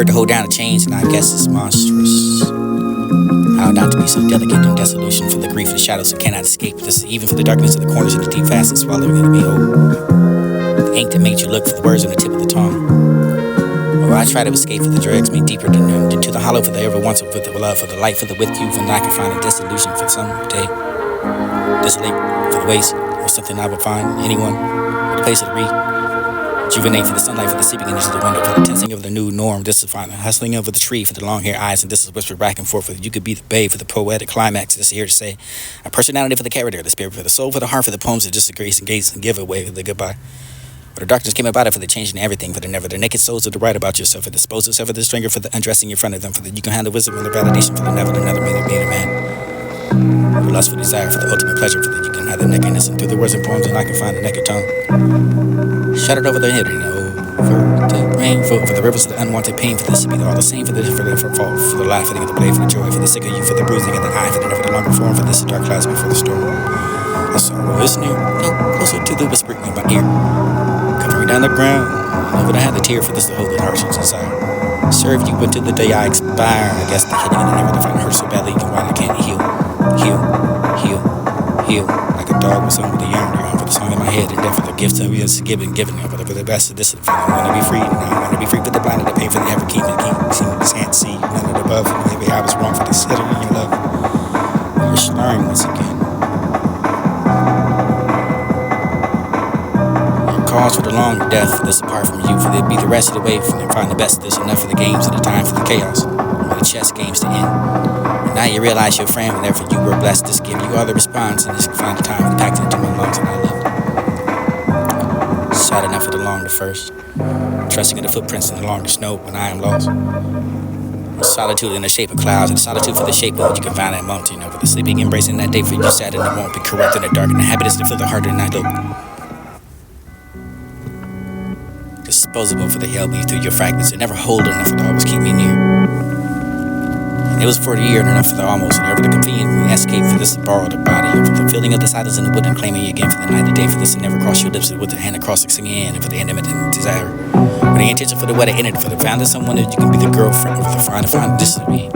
To hold down a change, and I guess it's monstrous. How not to be so delicate in dissolution for the grief and shadows who cannot escape this, even for the darkness of the corners and the deep fast swallowing and behold. The ink that made you look for the words on the tip of the tongue. Or I try to escape for the dregs made deeper than into the hollow for the ever once with the love for the light for the with you, and I can find a dissolution for some day. Desolate for the waste, or something I would find anyone, or the place of the rejuvenate for the sunlight, for the seeping into the window, for the tensing of the new norm. This is fine. The hustling over the tree for the long hair eyes, and this is whispered back and forth. For you could be the babe for the poetic climax. This is here to say a personality for the character, the spirit for the soul, for the heart, for the poems that just the grace and gaze and give away for the goodbye. For the darkness came about it, for the changing everything, for the never, the naked souls of the right about yourself, for the dispose yourself for the stranger, for the undressing in front of them, for the you can handle wisdom and the validation, for the never, another meaning being a man. For lust, for desire, for the ultimate pleasure, for the you can have the nakedness and through the words and poems, and I can find the naked tongue. Shut it over the head, for the rain, for the rivers of the unwanted pain, for this to be all the same, for the fall, for the laughing and the play, for the joy, for the sick of you, for the bruising of the eye, for the never the longer form, for this dark clouds before the storm. The sorrow is near, no closer to the whispering in my ear, covering down the ground, over the hand, the tear, for this the holy heart and desire. Serve you until the day I expire. I guess the hitting and the never define hurt so badly, even while I can't heal, like a dog with someone with a yarn for the song in my head, and death for the gifts of us giving for the best of this. I want to be free, and I want to be free for the blind and the pain for the ever keeping. Can't see none of the above, and maybe I was wrong for considering your love. You're slurring once again. Your cause for the long death that's apart from you, for there be the rest of the way, for find the best. There's enough for the games and the time for the chaos, or the chess games to end. Now you realize your friend, whenever you were blessed, this give you all the response, and this can find the time to pack it into my lungs, and I lived. Sad enough for the long, the first, trusting in the footprints in the longer snow when I am lost. Solitude in the shape of clouds, and solitude for the shape of what you can find that mountain, over the sleeping, embracing that day for you sad, and it won't be corrupt in the dark, and the habit is to feel the harder night look. Disposable for the help me through your fragments, and never hold enough for the always keep me near. It was for the year and enough for the almost, and ever the convenient escape for this borrowed the body, and for the feeling of the silence in the wood and claiming you again for the night, the day for this, and never cross your lips with the hand across the singing, and for the intimate and desire, for the intention for the wedding ended, for the found of someone that you can be the girlfriend, for the find this to be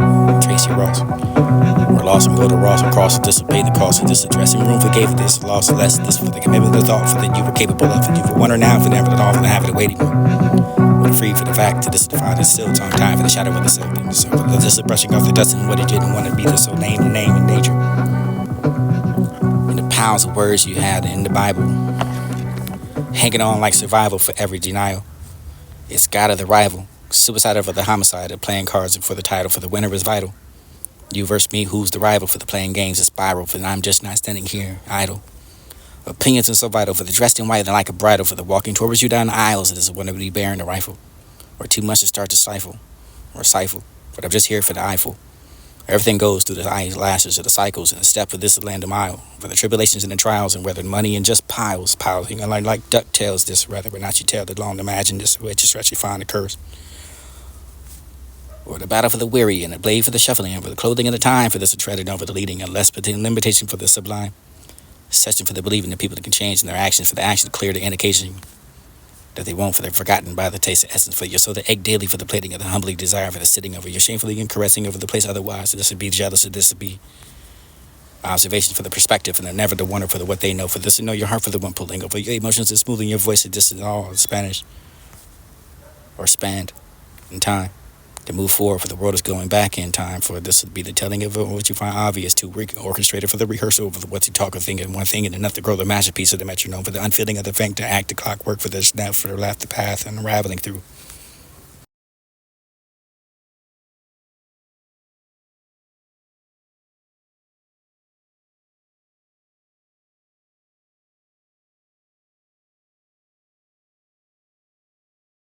Tracy Ross, or loss and go to Ross across to dissipate the cost of this addressing room forgave this loss less this for the commitment the thought for that you were capable of and you were wonder now for never at all for the habit of waiting but free for the fact to this define is still tongue time for the shadow of the self and so this is brushing off the dust and what it didn't want to be the so name in nature and the piles of words you had in the Bible hanging on like survival for every denial. It's God of the rival, suicide over the homicide, of playing cards for the title, for the winner is vital. You versus me, who's the rival for the playing games, a spiral, for I'm just not standing here, idle. Opinions are so vital, for the dressed in white and like a bridle, for the walking towards you down the aisles, it is one to be bearing a rifle. Or too much to start to stifle, or stifle, but I'm just here for the eyeful. Everything goes through the eyelashes of the cycles and a step of this land a mile. For the tribulations and the trials and whether money and just piles, you know, like DuckTales this rather, but not you tell the long imagine this way to stretch you find the curse. Or the battle for the weary and the blade for the shuffling and for the clothing and the time for this a treading over the leading and less but an limitation for the sublime. Session for the believing that people that can change in their actions for the action to clear the indication that they won't for they're forgotten by the taste of essence for your soul the egg daily for the plating of the humbly desire for the sitting over your shamefully and caressing over the place otherwise so this would be jealous or this would be observation for the perspective and the never the wonder for the what they know for this to know your heart for the one pulling over your emotions and smoothing your voice and this is all Spanish or spanned in time to move forward for the world is going back in time for this would be the telling of what you find obvious to orchestrated for the rehearsal of what you talk or think and one thing and enough to grow the masterpiece of the metronome for the unfeeling of the faint to act the clockwork for the snap for the laugh the path and unraveling through